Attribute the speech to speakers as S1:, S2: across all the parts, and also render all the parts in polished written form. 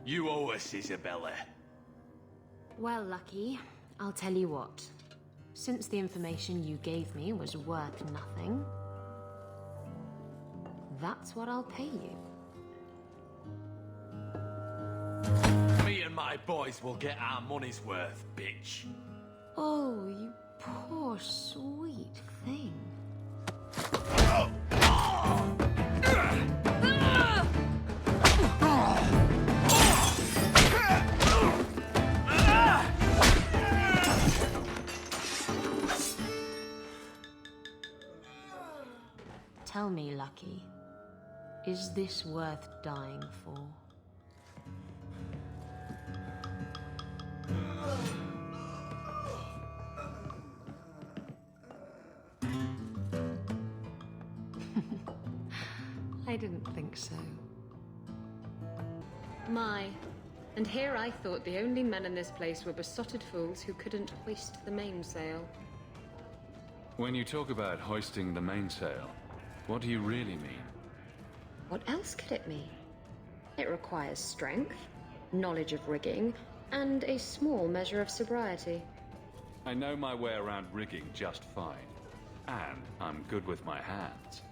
S1: You owe us, Isabella.
S2: Well, Lucky, I'll tell you what. Since the information you gave me was worth nothing, that's what I'll pay you.
S1: Me and my boys will get our money's worth, bitch.
S2: Oh, you poor sweet thing. Tell me, Lucky, is this worth dying for? I didn't think so.
S3: My. And here I thought the only men in this place were besotted fools who couldn't hoist the mainsail.
S4: When you talk about hoisting the mainsail, what do you really mean?
S3: What else could it mean? It requires strength, knowledge of rigging, and a small measure of sobriety.
S4: I know my way around rigging just fine. And I'm good with my hands.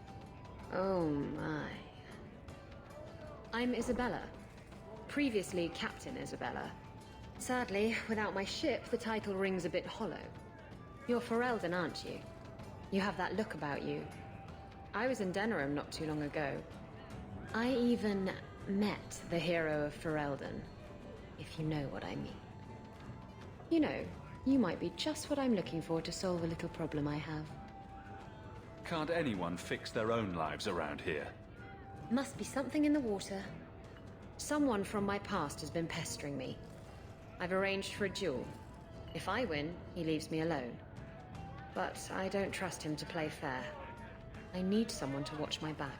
S3: Oh my. I'm Isabella. Previously Captain Isabella. Sadly, without my ship, the title rings a bit hollow. You're Ferelden, aren't you? You have that look about you. I was in Denerim not too long ago. I even met the hero of Ferelden, if you know what I mean. You know, you might be just what I'm looking for to solve a little problem I have.
S4: Can't anyone fix their own lives around here?
S3: Must be something in the water. Someone from my past has been pestering me. I've arranged for a duel. If I win, he leaves me alone. But I don't trust him to play fair. I need someone to watch my back.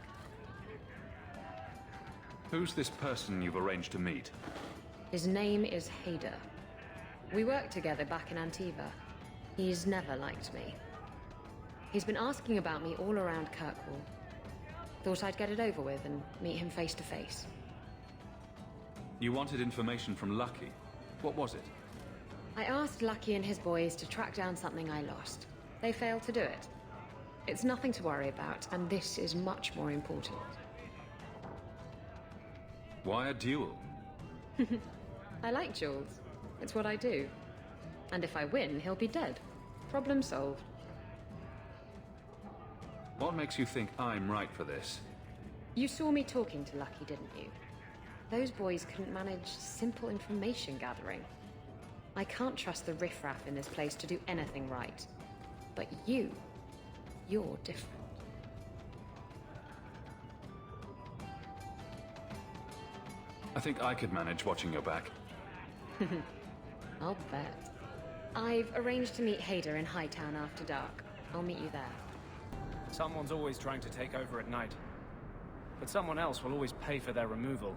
S4: Who's this person you've arranged to meet?
S3: His name is Hader. We worked together back in Antiva. He's never liked me. He's been asking about me all around Kirkwall. Thought I'd get it over with and meet him face to face.
S4: You wanted information from Lucky. What was it?
S3: I asked Lucky and his boys to track down something I lost. They failed to do it. It's nothing to worry about, and this is much more important.
S4: Why a duel?
S3: I like duels. It's what I do. And if I win, he'll be dead. Problem solved.
S4: What makes you think I'm right for this?
S3: You saw me talking to Lucky, didn't you? Those boys couldn't manage simple information gathering. I can't trust the riffraff in this place to do anything right. But you're different.
S4: I think I could manage watching your back.
S3: I'll bet. I've arranged to meet Hader in Hightown after dark. I'll meet you there.
S5: Someone's always trying to take over at night. But someone else will always pay for their removal.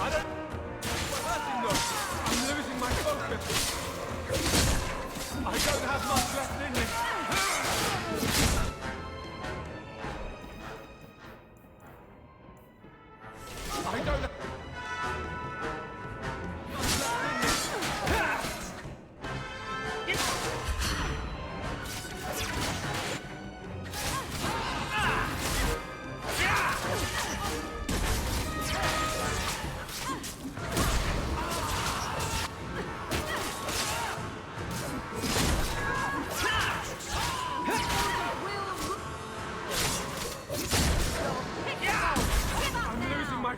S5: I don't... That's enough! I'm losing my focus! I don't have much left in me! I don't...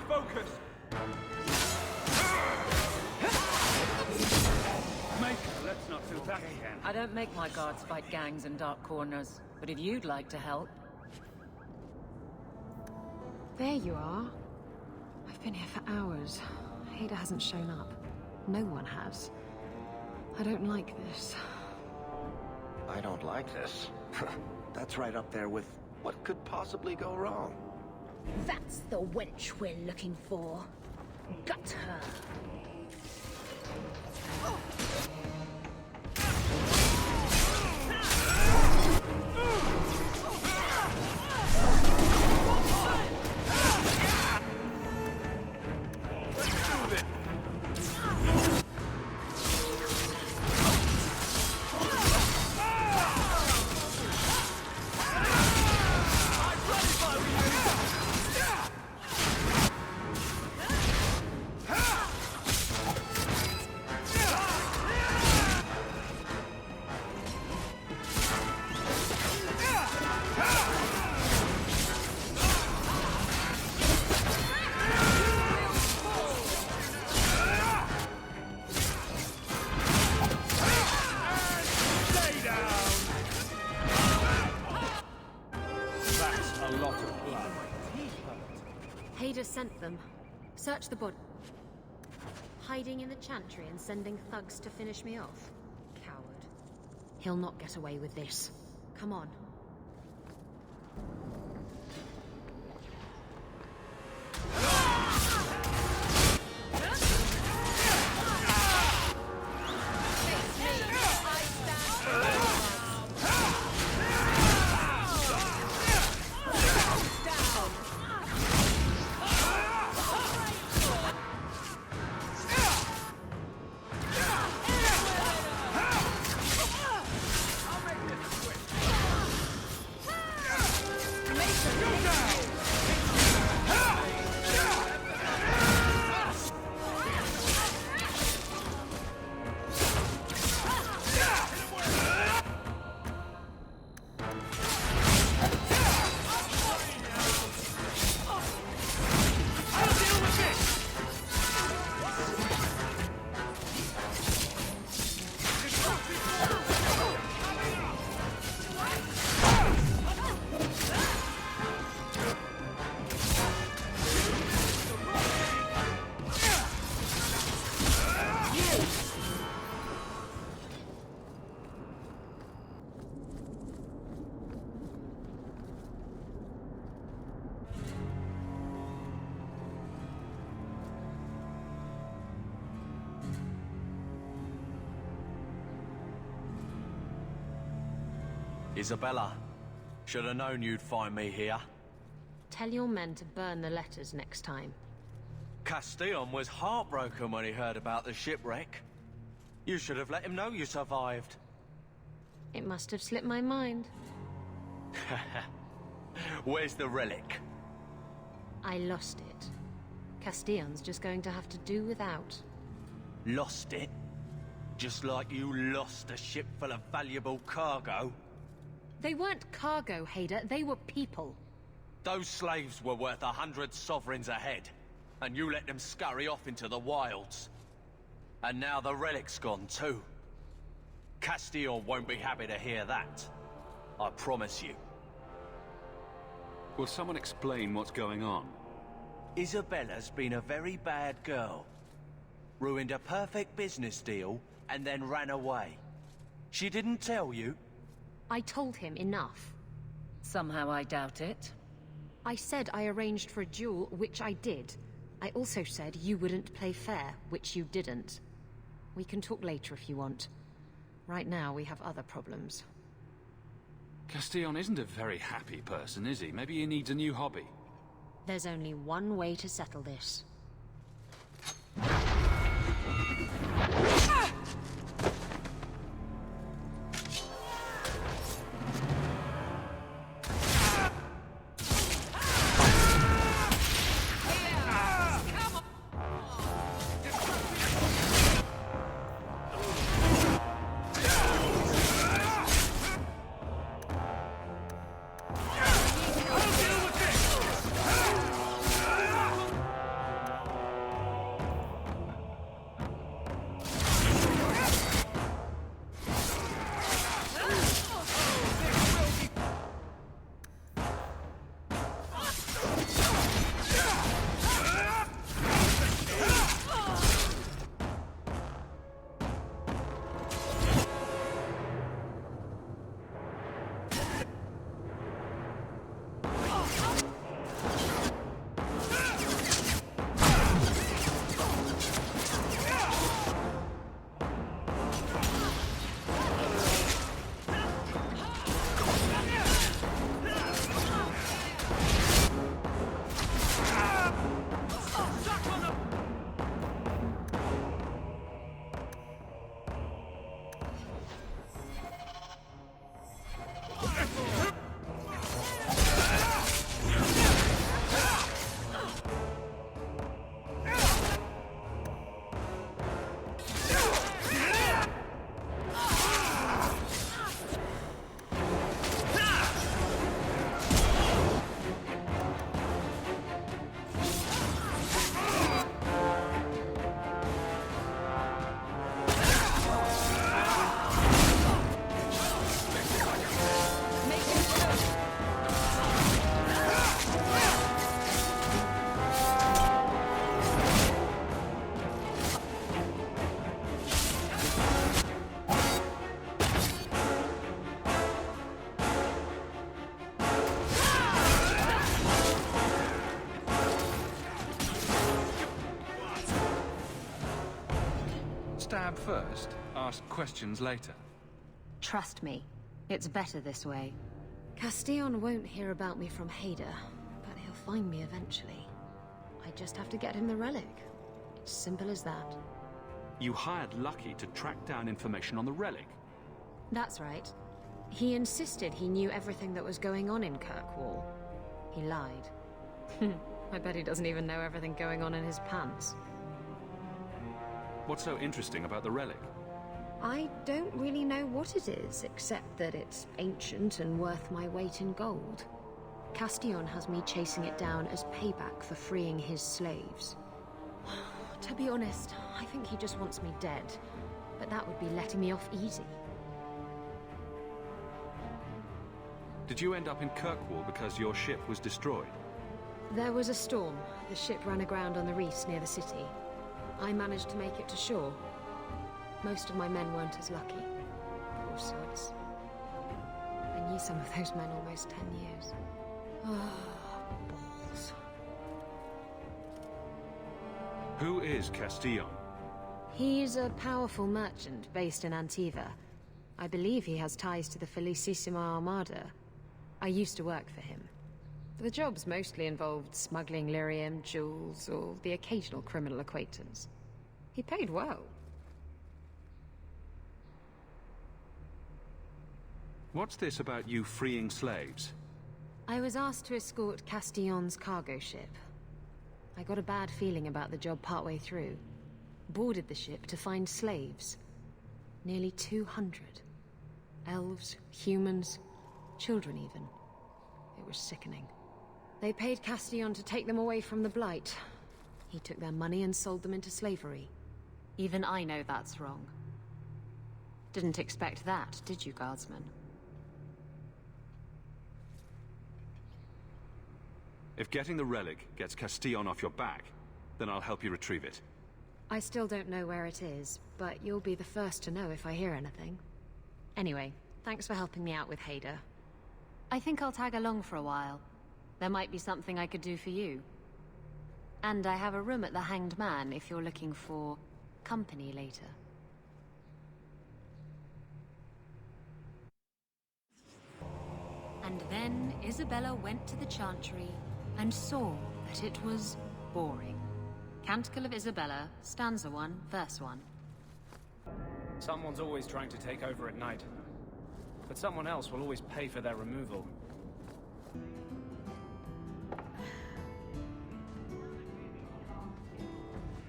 S5: Focus! Let's not do that again.
S6: I don't make my guards fight gangs in dark corners, but if you'd like to help...
S2: There you are. I've been here for hours. Ada hasn't shown up. No one has. I don't like this.
S7: I don't like this. That's right up there with what could possibly go wrong.
S8: That's the wench we're looking for. Got her.
S2: Ada sent them. Search the body. Hiding in the chantry and sending thugs to finish me off? Coward. He'll not get away with this. Come on.
S1: Isabella, should have known you'd find me here.
S2: Tell your men to burn the letters next time.
S1: Castillon was heartbroken when he heard about the shipwreck. You should have let him know you survived.
S2: It must have slipped my mind.
S1: Where's the relic?
S2: I lost it. Castillon's just going to have to do without.
S1: Lost it? Just like you lost a ship full of valuable cargo?
S2: They weren't cargo, Hader. They were people.
S1: Those slaves were worth 100 sovereigns a head, and you let them scurry off into the wilds. And now the relic's gone too. Castillon won't be happy to hear that. I promise you.
S4: Will someone explain what's going on?
S1: Isabella's been a very bad girl. Ruined a perfect business deal, and then ran away. She didn't tell you?
S2: I told him enough.
S6: Somehow I doubt it.
S2: I said I arranged for a duel, which I did. I also said you wouldn't play fair, which you didn't. We can talk later if you want. Right now, we have other problems.
S4: Castillon isn't a very happy person, is he? Maybe he needs a new hobby.
S2: There's only one way to settle this.
S4: Stab first, ask questions later.
S2: Trust me, it's better this way. Castillon won't hear about me from Hader, but he'll find me eventually. I just have to get him the relic. It's simple as that.
S4: You hired Lucky to track down information on the relic.
S2: That's right. He insisted he knew everything that was going on in Kirkwall. He lied. I bet he doesn't even know everything going on in his pants.
S4: What's so interesting about the relic?
S2: I don't really know what it is, except that it's ancient and worth my weight in gold. Castillon has me chasing it down as payback for freeing his slaves. To be honest, I think he just wants me dead, but that would be letting me off easy.
S4: Did you end up in Kirkwall because your ship was destroyed?
S2: There was a storm. The ship ran aground on the reefs near the city. I managed to make it to shore. Most of my men weren't as lucky. Poor sods. I knew some of those men almost 10 years. Ah, balls.
S4: Who is Castillon?
S2: He's a powerful merchant based in Antiva. I believe he has ties to the Felicissima Armada. I used to work for him. The jobs mostly involved smuggling lyrium, jewels, or the occasional criminal acquaintance. He paid well.
S4: What's this about you freeing slaves?
S2: I was asked to escort Castillon's cargo ship. I got a bad feeling about the job partway through. Boarded the ship to find slaves. Nearly 200. Elves, humans, children even. It was sickening. They paid Castillon to take them away from the Blight. He took their money and sold them into slavery. Even I know that's wrong. Didn't expect that, did you, Guardsman?
S4: If getting the relic gets Castillon off your back, then I'll help you retrieve it.
S2: I still don't know where it is, but you'll be the first to know if I hear anything. Anyway, thanks for helping me out with Hader. I think I'll tag along for a while. There might be something I could do for you. And I have a room at the Hanged Man if you're looking for company later. And then Isabella went to the Chantry and saw that it was boring. Canticle of Isabella, stanza 1, verse 1.
S9: Someone's always trying to take over at night. But someone else will always pay for their removal.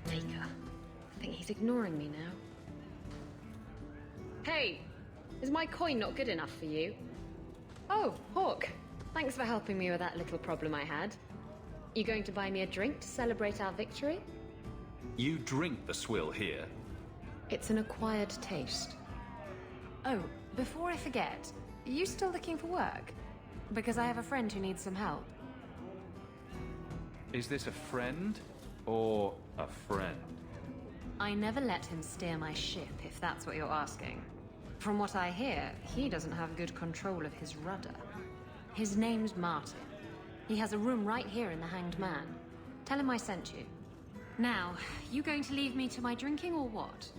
S3: Baker. I think he's ignoring me now. Hey! Is my coin not good enough for you? Oh, Hawk. Thanks for helping me with that little problem I had. You going to buy me a drink to celebrate our victory?
S4: You drink the swill here.
S3: It's an acquired taste. Oh, before I forget, are you still looking for work? Because I have a friend who needs some help.
S4: Is this a friend or a friend?
S2: I never let him steer my ship, if that's what you're asking. From what I hear, he doesn't have good control of his rudder. His name's Martin. He has a room right here in the Hanged Man. Tell him I sent you. Now, you going to leave me to my drinking or what?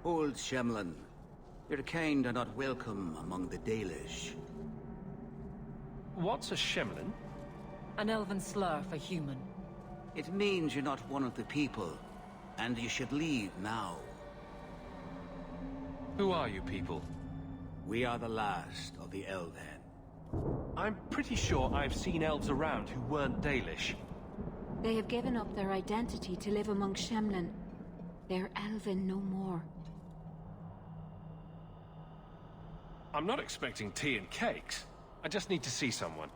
S10: Old Shemlin, your kind are not welcome among the Dalish.
S9: What's a Shemlin?
S6: An elven slur for human.
S10: It means you're not one of the people, and you should leave now.
S4: Who are you people?
S10: We are the last of the Elven.
S5: I'm pretty sure I've seen elves around who weren't Dalish.
S8: They have given up their identity to live among Shemlin. They're elven no more.
S5: I'm not expecting tea and cakes. I just need to see someone.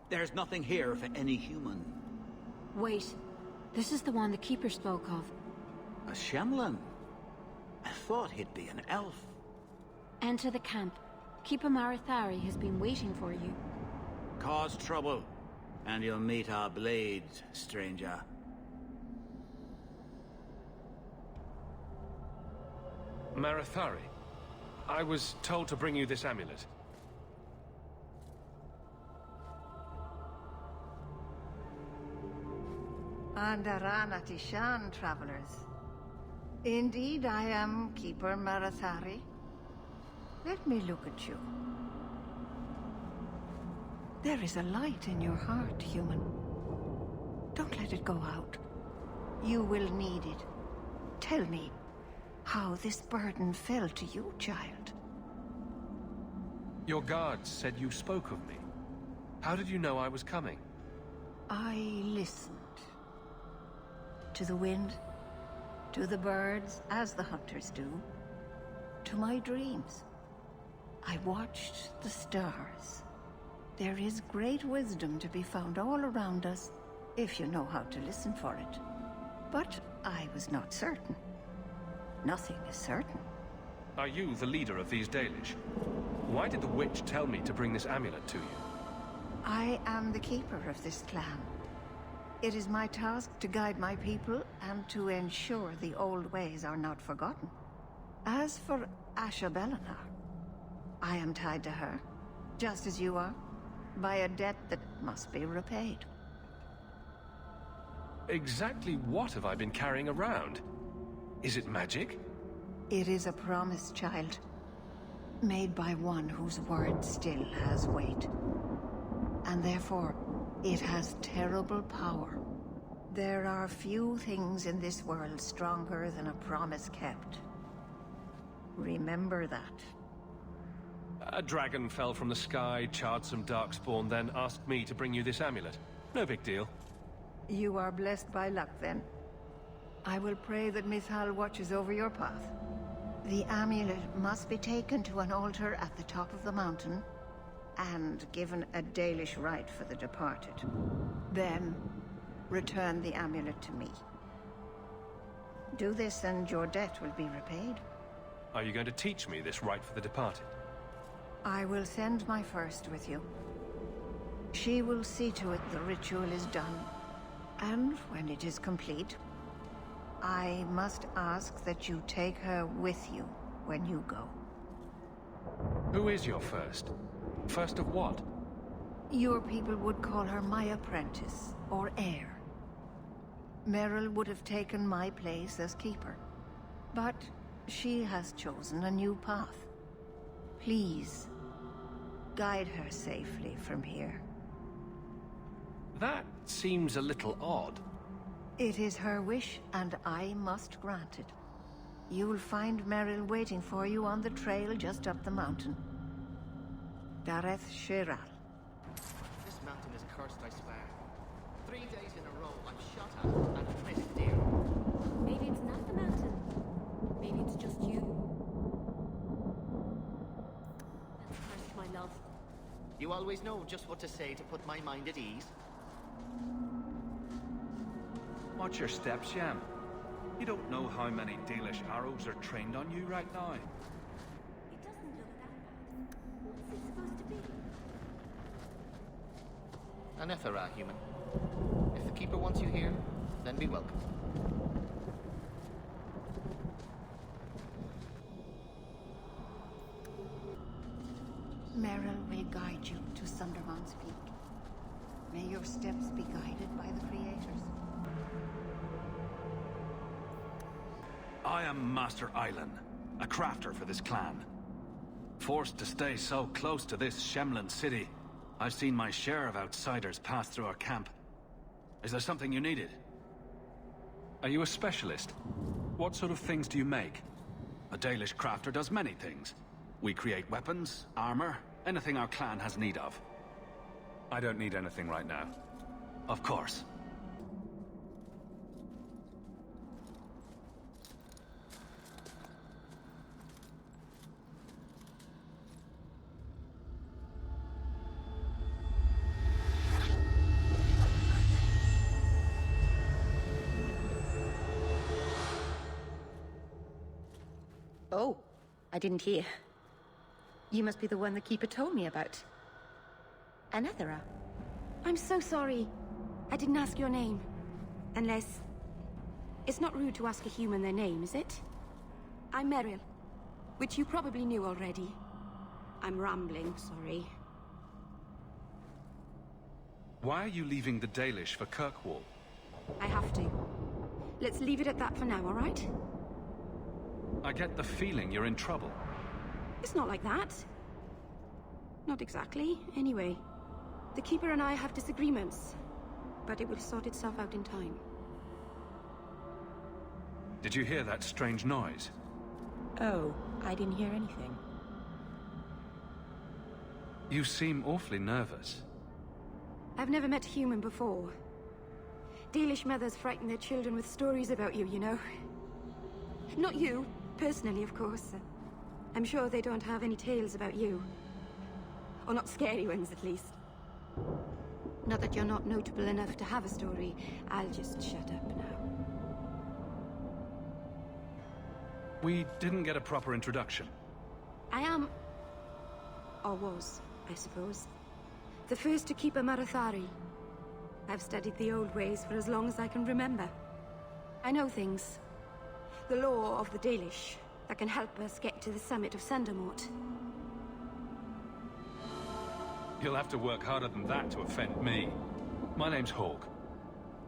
S10: There's nothing here for any human.
S8: Wait, this is the one the Keeper spoke of.
S10: A Shemlin? I thought he'd be an elf.
S8: Enter the camp. Keeper Marithari has been waiting for you.
S10: Cause trouble, and you'll meet our blades, stranger.
S5: Marithari, I was told to bring you this amulet.
S11: Andarana Tishan, travelers. Indeed, I am Keeper Marathari. Let me look at you. There is a light in your heart, human. Don't let it go out. You will need it. Tell me how this burden fell to you, child.
S5: Your guards said you spoke of me. How did you know I was coming?
S11: I listened. To the wind, to the birds, as the hunters do, to my dreams. I watched the stars. There is great wisdom to be found all around us, if you know how to listen for it. But I was not certain. Nothing is certain.
S5: Are you the leader of these Dalish? Why did the witch tell me to bring this amulet to you?
S11: I am the keeper of this clan. It is my task to guide my people and to ensure the old ways are not forgotten. As for Asha Belenar, I am tied to her, just as you are, by a debt that must be repaid.
S5: Exactly what have I been carrying around? Is it magic?
S11: It is a promise, child, made by one whose word still has weight. And therefore, it has terrible power. There are few things in this world stronger than a promise kept. Remember that.
S5: A dragon fell from the sky, charred some darkspawn, then asked me to bring you this amulet. No big deal.
S11: You are blessed by luck, then. I will pray that Mithal watches over your path. The amulet must be taken to an altar at the top of the mountain, and given a Dalish rite for the departed. Then, return the amulet to me. Do this and your debt will be repaid.
S5: Are you going to teach me this rite for the departed?
S11: I will send my first with you. She will see to it the ritual is done. And when it is complete, I must ask that you take her with you when you go.
S5: Who is your first? First of what?
S11: Your people would call her my apprentice, or heir. Meryl would have taken my place as keeper. But she has chosen a new path. Please, guide her safely from here.
S5: That seems a little odd.
S11: It is her wish, and I must grant it. You'll find Meryl waiting for you on the trail just up the mountain. Dareth Shiral.
S12: This mountain is cursed, I swear. 3 days in a row, I'm shot at and a missed deer.
S2: Maybe it's not the mountain. Maybe it's just you. That's cursed, my love.
S12: You always know just what to say to put my mind at ease.
S4: Watch your steps, Shem. You don't know how many Dalish arrows are trained on you right now.
S2: It doesn't look that bad. What's it supposed to be?
S12: An Ep3 human. If the Keeper wants you here, then be welcome.
S11: Meryl will guide you to Sunderman's Peak. May your steps be guided by the Creators.
S10: I am Master Islan, a crafter for this clan. Forced to stay so close to this Shemlin city, I've seen my share of outsiders pass through our camp. Is there something you needed?
S4: Are you a specialist? What sort of things do you make?
S10: A Dalish crafter does many things. We create weapons, armor, anything our clan has need of.
S4: I don't need anything right now.
S10: Of course.
S13: Oh, I didn't hear. You must be the one the Keeper told me about. Anethera.
S14: I'm so sorry. I didn't ask your name. Unless... It's not rude to ask a human their name, is it? I'm Meryl, which you probably knew already. I'm rambling, sorry.
S4: Why are you leaving the Dalish for Kirkwall?
S14: I have to. Let's leave it at that for now, all right?
S4: I get the feeling you're in trouble.
S14: It's not like that. Not exactly, anyway. The Keeper and I have disagreements, but it will sort itself out in time.
S4: Did you hear that strange noise?
S13: Oh, I didn't hear anything.
S4: You seem awfully nervous.
S14: I've never met a human before. Dalish mothers frighten their children with stories about you, you know. Not you, personally, of course. I'm sure they don't have any tales about you. Or not scary ones, at least. Not that you're not notable enough to have a story. I'll just shut up now.
S4: We didn't get a proper introduction.
S14: I am... or was, I suppose. The first to keep a Marathari. I've studied the old ways for as long as I can remember. I know things. The law of the Dalish that can help us get to the summit of Sundermort.
S4: You'll have to work harder than that to offend me. My name's Hawk.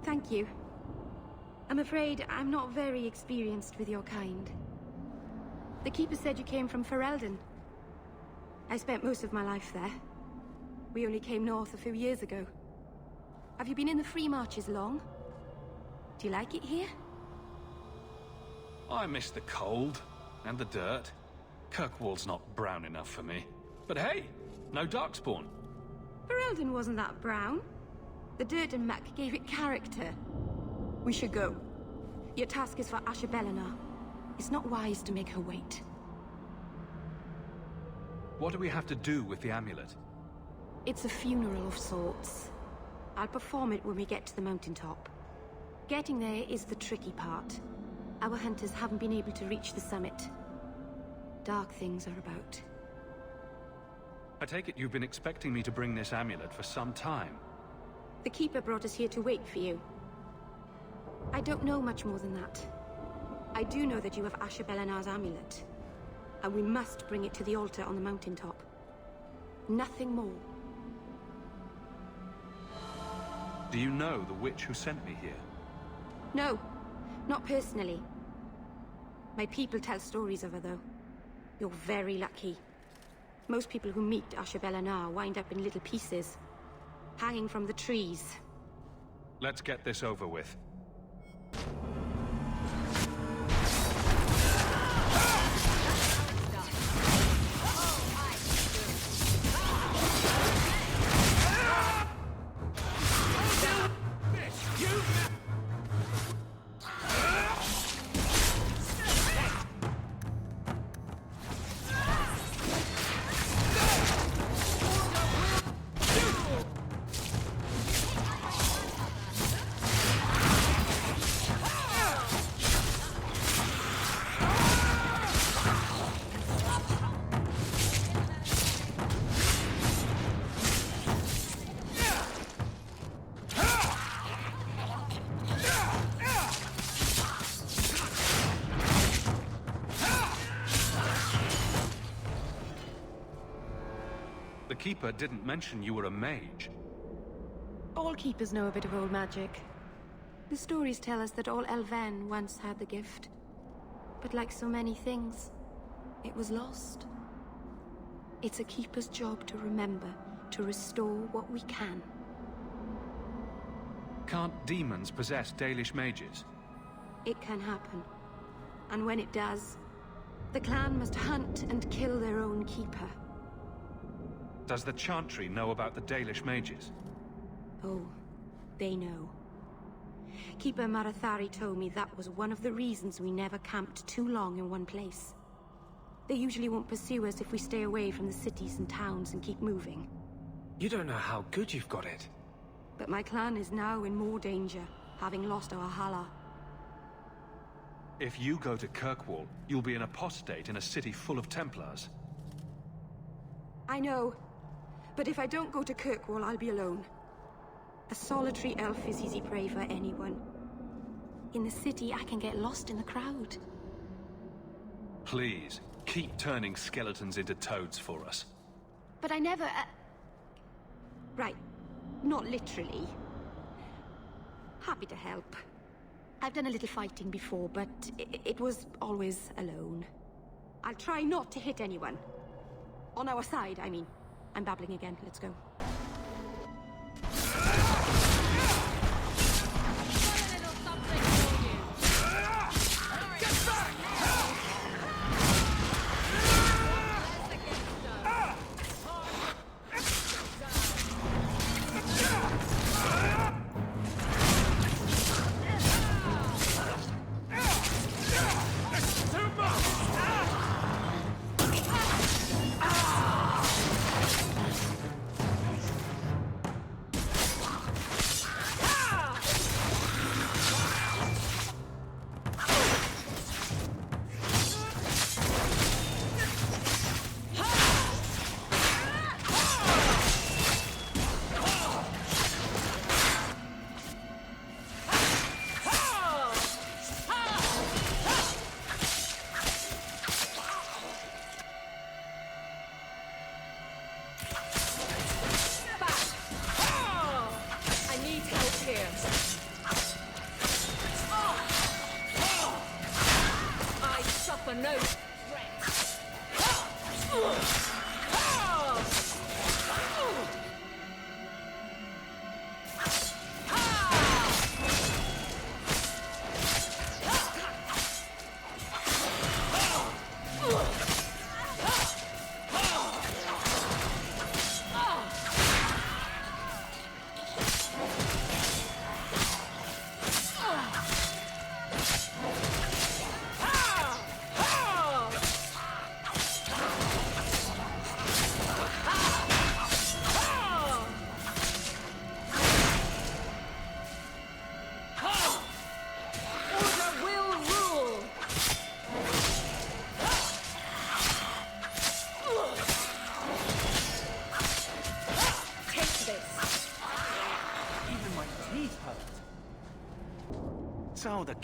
S14: Thank you. I'm afraid I'm not very experienced with your kind. The Keeper said you came from Ferelden. I spent most of my life there. We only came north a few years ago. Have you been in the Free Marches long? Do you like it here?
S10: I miss the cold and the dirt. Kirkwall's not brown enough for me. But hey, no darkspawn.
S14: Ferelden wasn't that brown. The dirt and muck gave it character. We should go. Your task is for Asher Bellinar. It's not wise to make her wait.
S10: What do we have to do with the amulet?
S14: It's a funeral of sorts. I'll perform it when we get to the mountaintop. Getting there is the tricky part. Our hunters haven't been able to reach the summit. Dark things are about.
S10: I take it you've been expecting me to bring this amulet for some time.
S14: The Keeper brought us here to wait for you. I don't know much more than that. I do know that you have Asher Bellinar's amulet. And we must bring it to the altar on the mountaintop. Nothing more.
S10: Do you know the witch who sent me here?
S14: No, not personally. My people tell stories of her, though. You're very lucky. Most people who meet Asher Bellinar wind up in little pieces, hanging from the trees.
S10: Let's get this over with. The Keeper didn't mention you were a mage.
S14: All keepers know a bit of old magic. The stories tell us that all Elven once had the gift. But like so many things, it was lost. It's a keeper's job to remember, to restore what we can.
S10: Can't demons possess Dalish mages?
S14: It can happen. And when it does, the clan must hunt and kill their own keeper.
S10: Does the Chantry know about the Dalish mages?
S14: Oh, they know. Keeper Marathari told me that was one of the reasons we never camped too long in one place. They usually won't pursue us if we stay away from the cities and towns and keep moving.
S9: You don't know how good you've got it.
S14: But my clan is now in more danger, having lost our Hala.
S10: If you go to Kirkwall, you'll be an apostate in a city full of Templars.
S14: I know. But if I don't go to Kirkwall, I'll be alone. A solitary elf is easy prey for anyone. In the city, I can get lost in the crowd.
S10: Please, keep turning skeletons into toads for us.
S14: But I never... Right. Not literally. Happy to help. I've done a little fighting before, but it was always alone. I'll try not to hit anyone. On our side, I mean. I'm babbling again. Let's go.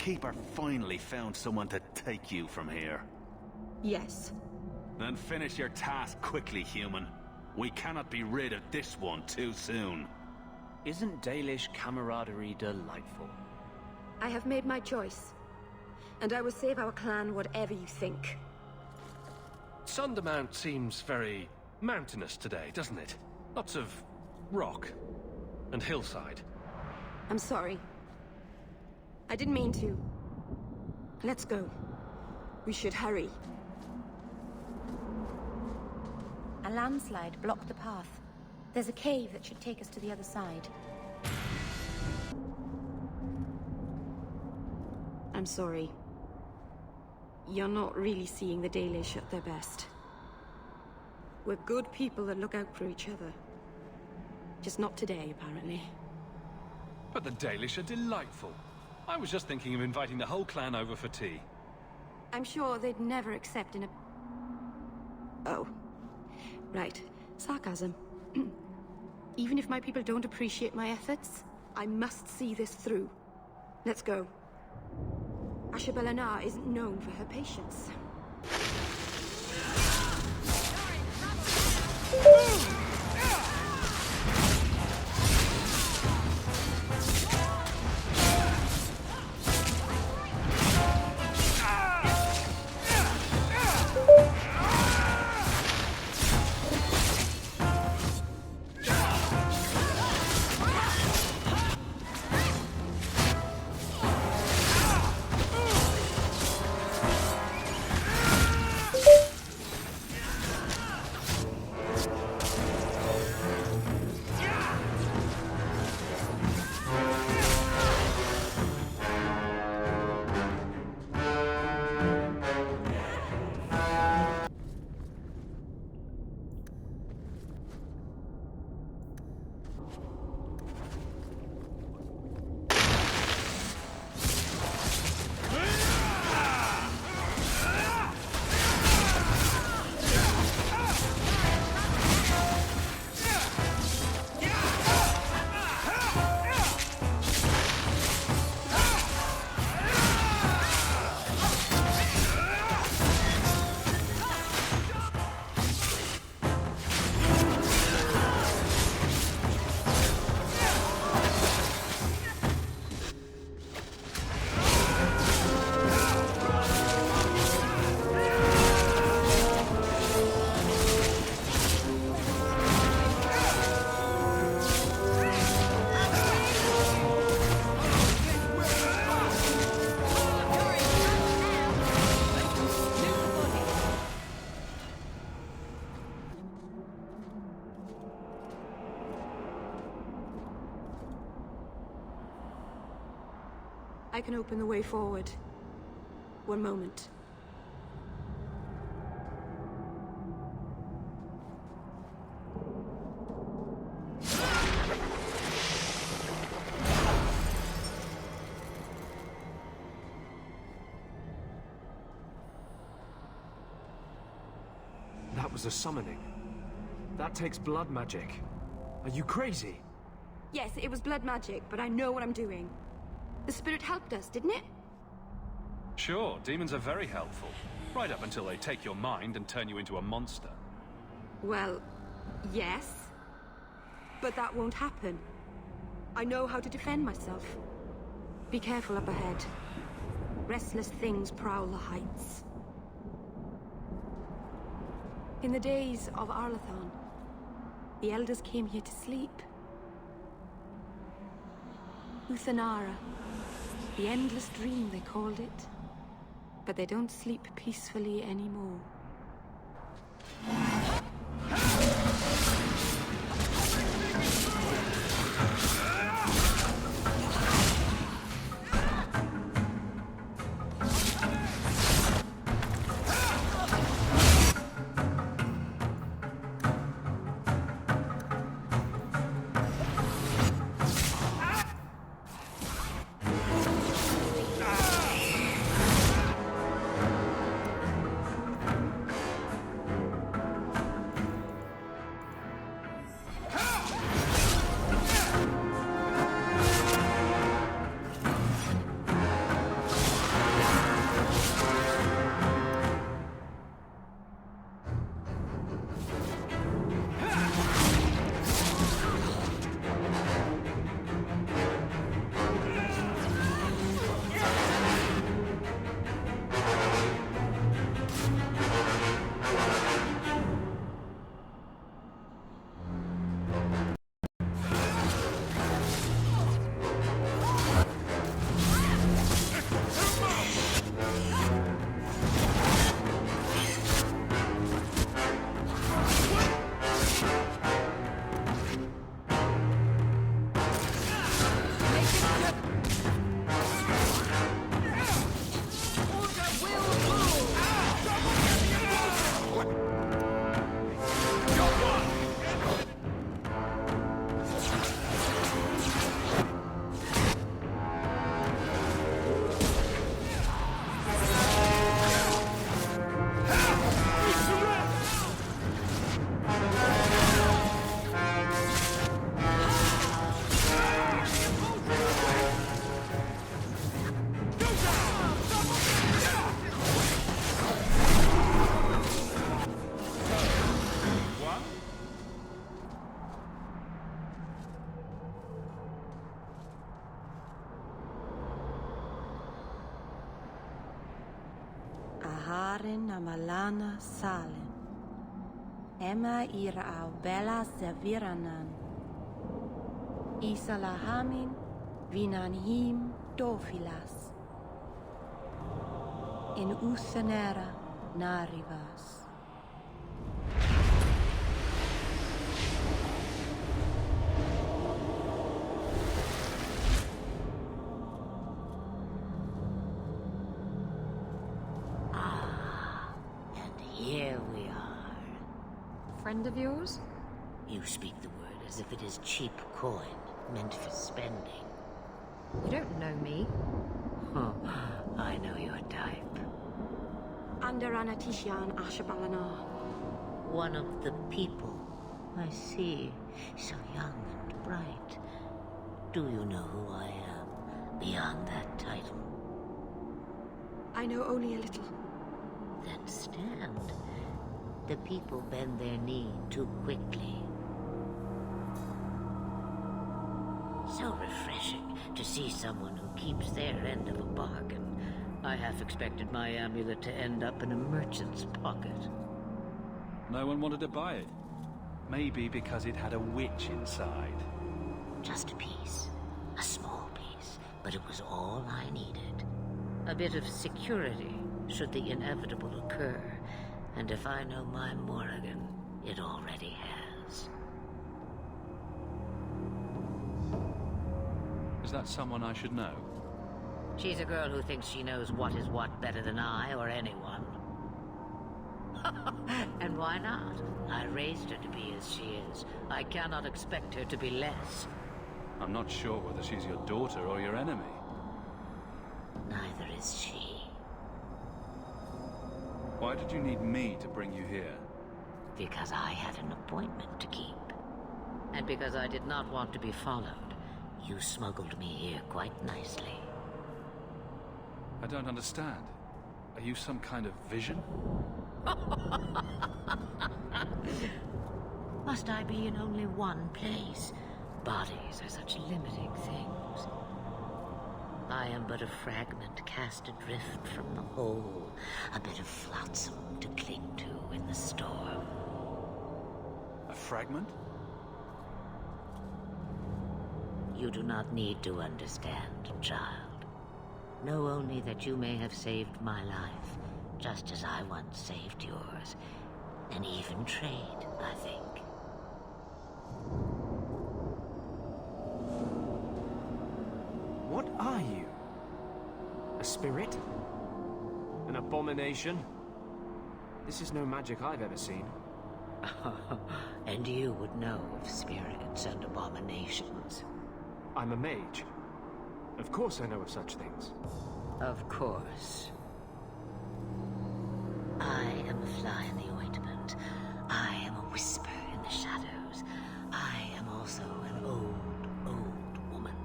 S10: Keeper finally found someone to take you from here.
S14: Yes.
S10: Then finish your task quickly, human. We cannot be rid of this one too soon.
S9: Isn't Dalish camaraderie delightful?
S14: I have made my choice. And I will save our clan whatever you think.
S5: Sundermount seems very mountainous today, doesn't it? Lots of rock and hillside.
S14: I'm sorry. I didn't mean to. Let's go. We should hurry.
S13: A landslide blocked the path. There's a cave that should take us to the other side.
S14: I'm sorry. You're not really seeing the Dalish at their best. We're good people that look out for each other. Just not today, apparently.
S5: But the Dalish are delightful. I was just thinking of inviting the whole clan over for tea.
S14: I'm sure they'd never accept in a... Oh. Right. Sarcasm. Even if my people don't appreciate my efforts, I must see this through. Let's go. Ashabel Anar isn't known for her patience. I can open the way forward. One moment.
S9: That was a summoning. That takes blood magic. Are you crazy?
S14: Yes, it was blood magic, but I know what I'm doing. The spirit helped us, didn't it?
S4: Sure, demons are very helpful. Right up until they take your mind and turn you into a monster.
S14: Well, yes. But that won't happen. I know how to defend myself. Be careful up ahead. Restless things prowl the heights. In the days of Arlathon, the elders came here to sleep. Uthanara. The endless dream, they called it. But they don't sleep peacefully anymore.
S15: Marin Amalana Salen. Emma ira au bella Zaviranan. Isalahamin Vinanhim Dofilas. In Uthanera Narivas.
S16: Here we are.
S2: Friend of yours?
S16: You speak the word as if it is cheap coin, meant for spending.
S2: You don't know me.
S16: Oh, I know your type.
S14: Andarana Tishan Ashabalanar.
S16: One of the people. I see. So young and bright. Do you know who I am, beyond that title?
S14: I know only a little.
S16: Then stand. The people bend their knee too quickly. So refreshing to see someone who keeps their end of a bargain. I half expected my amulet to end up in a merchant's pocket.
S10: No one wanted to buy it. Maybe because it had a witch inside.
S16: Just a piece. A small piece. But it was all I needed. A bit of security, should the inevitable occur. And if I know my Morrigan, it already has.
S10: Is that someone I should know?
S16: She's a girl who thinks she knows what is what better than I or anyone. And why not? I raised her to be as she is. I cannot expect her to be less.
S10: I'm not sure whether she's your daughter or your enemy.
S16: Neither is she.
S10: Why did you need me to bring you here?
S16: Because I had an appointment to keep. And because I did not want to be followed. You smuggled me here quite nicely.
S10: I don't understand. Are you some kind of vision?
S16: Must I be in only one place? Bodies are such limiting things. I am but a fragment cast adrift from the whole, a bit of flotsam to cling to in the storm.
S10: A fragment?
S16: You do not need to understand, child. Know only that you may have saved my life, just as I once saved yours. An even trade, I think.
S9: What are you? A spirit? An abomination? This is no magic I've ever seen.
S16: And you would know of spirits and abominations.
S9: I'm a mage. Of course I know of such things.
S16: Of course. I am a fly in the ointment. I am a whisper in the shadows. I am also an old woman.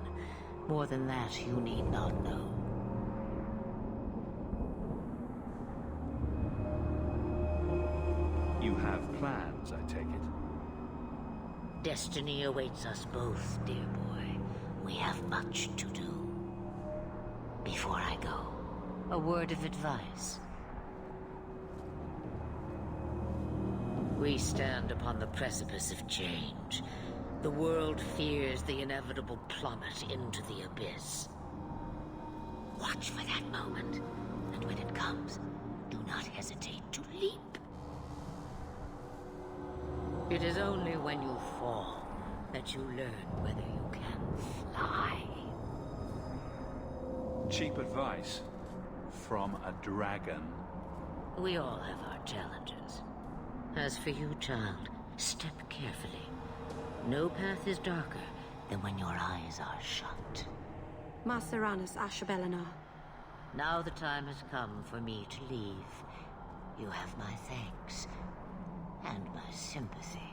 S16: More than that, you need not know.
S10: You have plans, I take it.
S16: Destiny awaits us both, dear boy. We have much to do. Before I go, a word of advice. We stand upon the precipice of change. The world fears the inevitable plummet into the abyss. Watch for that moment, and when it comes, do not hesitate to leap. It is only when you fall that you learn whether you can fly.
S10: Cheap advice from a dragon.
S16: We all have our challenges. As for you, child, step carefully. No path is darker than when your eyes are shut.
S14: Maceranus Ashabelanar.
S16: Now the time has come for me to leave. You have my thanks and my sympathy.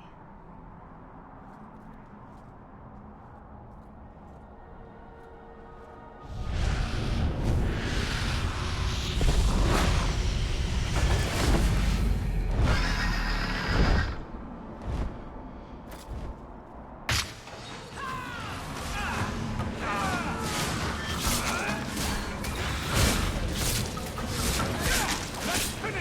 S5: Let's finish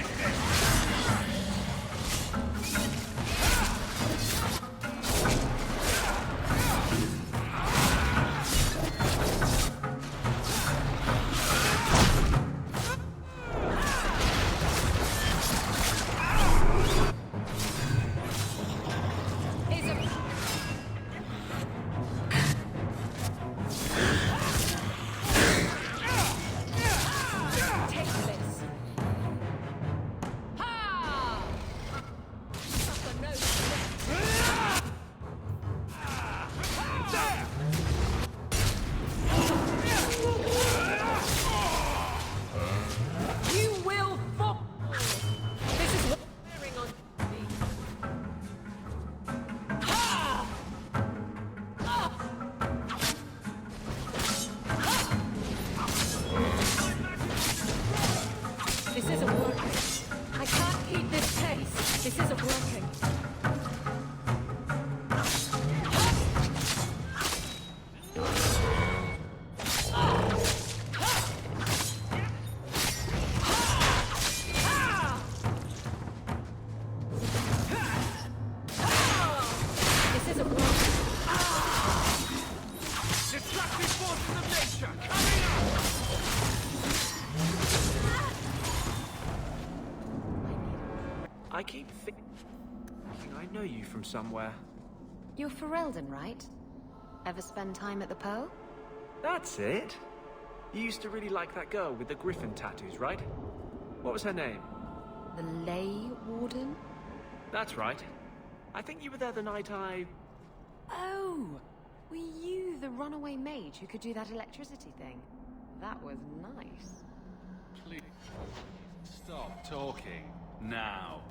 S14: This isn't working.
S9: I keep thinking I know you from somewhere.
S2: You're Ferelden, right? Ever spend time at the Pearl?
S9: That's it. You used to really like that girl with the griffin tattoos, right? What was her name?
S2: The Ley Warden?
S9: That's right. I think you were there the night I...
S2: Oh! Were you the runaway mage who could do that electricity thing? That was nice.
S10: Please, stop talking now.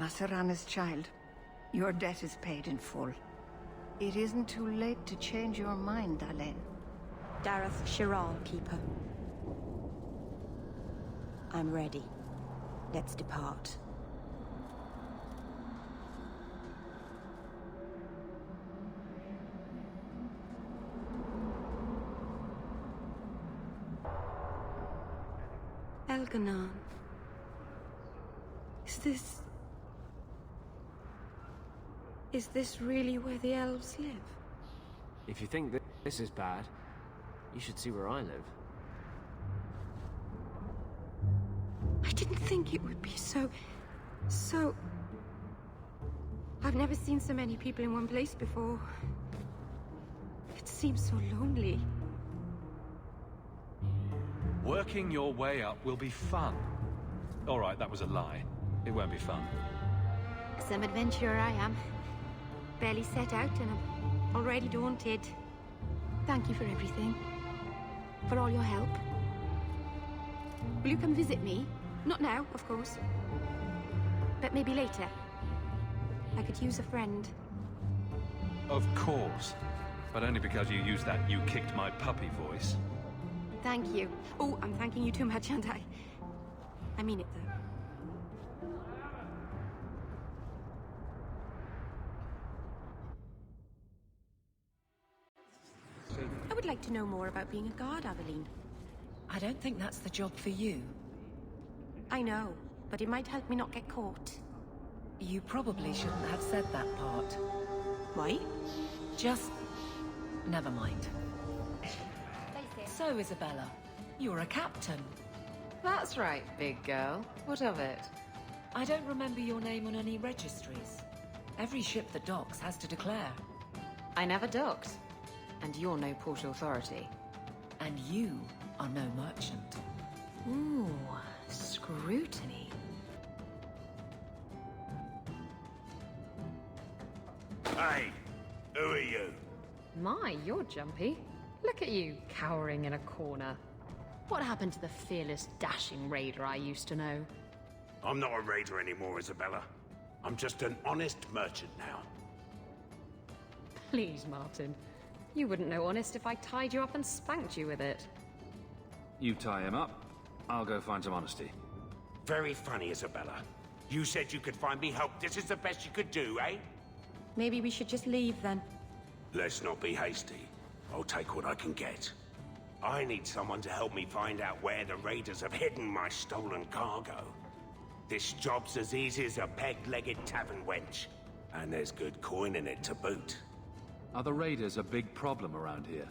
S11: Masarana's child, your debt is paid in full. It isn't too late to change your mind, Alain.
S15: Dareth Shiral, Keeper. I'm ready. Let's depart.
S14: Elganon. Is this really where the elves live?
S9: If you think that this is bad, you should see where I live.
S14: I didn't think it would be so... I've never seen so many people in one place before. It seems so lonely.
S4: Working your way up will be fun. All right, that was a lie. It won't be fun.
S14: Some adventurer I am. Barely set out and I'm already daunted. Thank you for everything. For all your help. Will you come visit me Not now, of course. But maybe later. I could use a friend.
S4: Of course. But only because you used that "you kicked my puppy" voice.
S14: Thank you. Oh, I'm thanking you too much, aren't I mean it, though. I would like to know more about being a guard, Aveline.
S6: I don't think that's the job for you.
S14: I know, but it might help me not get caught.
S6: You probably shouldn't have said that part.
S14: Why?
S6: Just... never mind. So, Isabella, you're a captain.
S3: That's right, big girl. What of it?
S6: I don't remember your name on any registries. Every ship that docks has to declare.
S3: I never docked. And you're no port authority.
S6: And you are no merchant.
S3: Ooh, scrutiny.
S17: Hey, who are you?
S2: My, you're jumpy. Look at you, cowering in a corner. What happened to the fearless, dashing raider I used to know?
S17: I'm not a raider anymore, Isabella. I'm just an honest merchant now.
S2: Please, Martin. You wouldn't know honest if I tied you up and spanked you with it.
S10: You tie him up. I'll go find some honesty.
S17: Very funny, Isabella. You said you could find me help. This is the best you could do, eh?
S13: Maybe we should just leave then.
S17: Let's not be hasty. I'll take what I can get. I need someone to help me find out where the raiders have hidden my stolen cargo. This job's as easy as a peg-legged tavern wench. And there's good coin in it to boot.
S10: Are the raiders a big problem around here?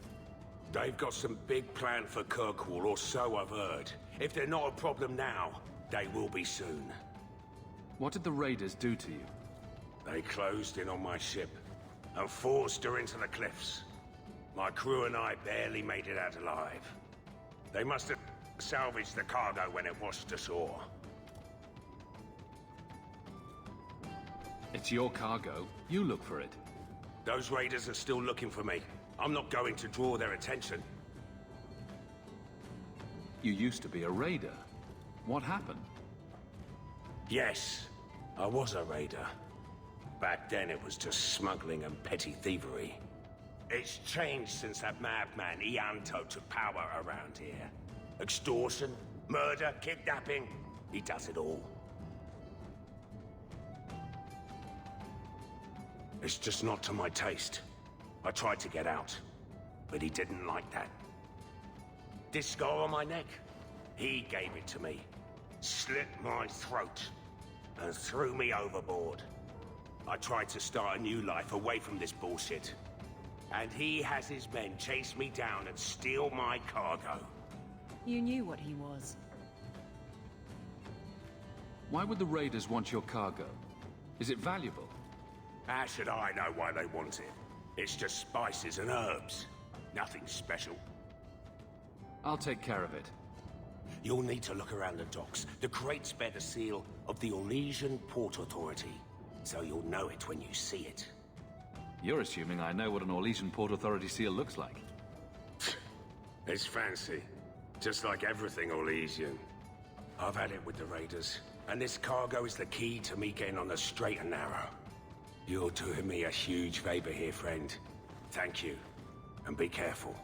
S17: They've got some big plan for Kirkwall, or so I've heard. If they're not a problem now, they will be soon.
S10: What did the raiders do to you?
S17: They closed in on my ship and forced her into the cliffs. My crew and I barely made it out alive. They must have salvaged the cargo when it washed ashore.
S10: It's your cargo. You look for it.
S17: Those raiders are still looking for me. I'm not going to draw their attention.
S10: You used to be a raider. What happened?
S17: Yes, I was a raider. Back then it was just smuggling and petty thievery. It's changed since that madman Ianto took power around here. Extortion, murder, kidnapping. He does it all. It's just not to my taste. I tried to get out, but he didn't like that. This scar on my neck, he gave it to me, slit my throat, and threw me overboard. I tried to start a new life away from this bullshit. And he has his men chase me down and steal my cargo.
S6: You knew what he was.
S10: Why would the raiders want your cargo? Is it valuable?
S17: How should I know why they want it? It's just spices and herbs. Nothing special.
S10: I'll take care of it.
S17: You'll need to look around the docks. The crates bear the seal of the Orlesian Port Authority, so you'll know it when you see it.
S10: You're assuming I know what an Orlesian Port Authority seal looks like.
S17: It's fancy. Just like everything Orlesian. I've had it with the raiders, and this cargo is the key to me getting on the straight and narrow. You're doing me a huge favor here, friend. Thank you, and be careful.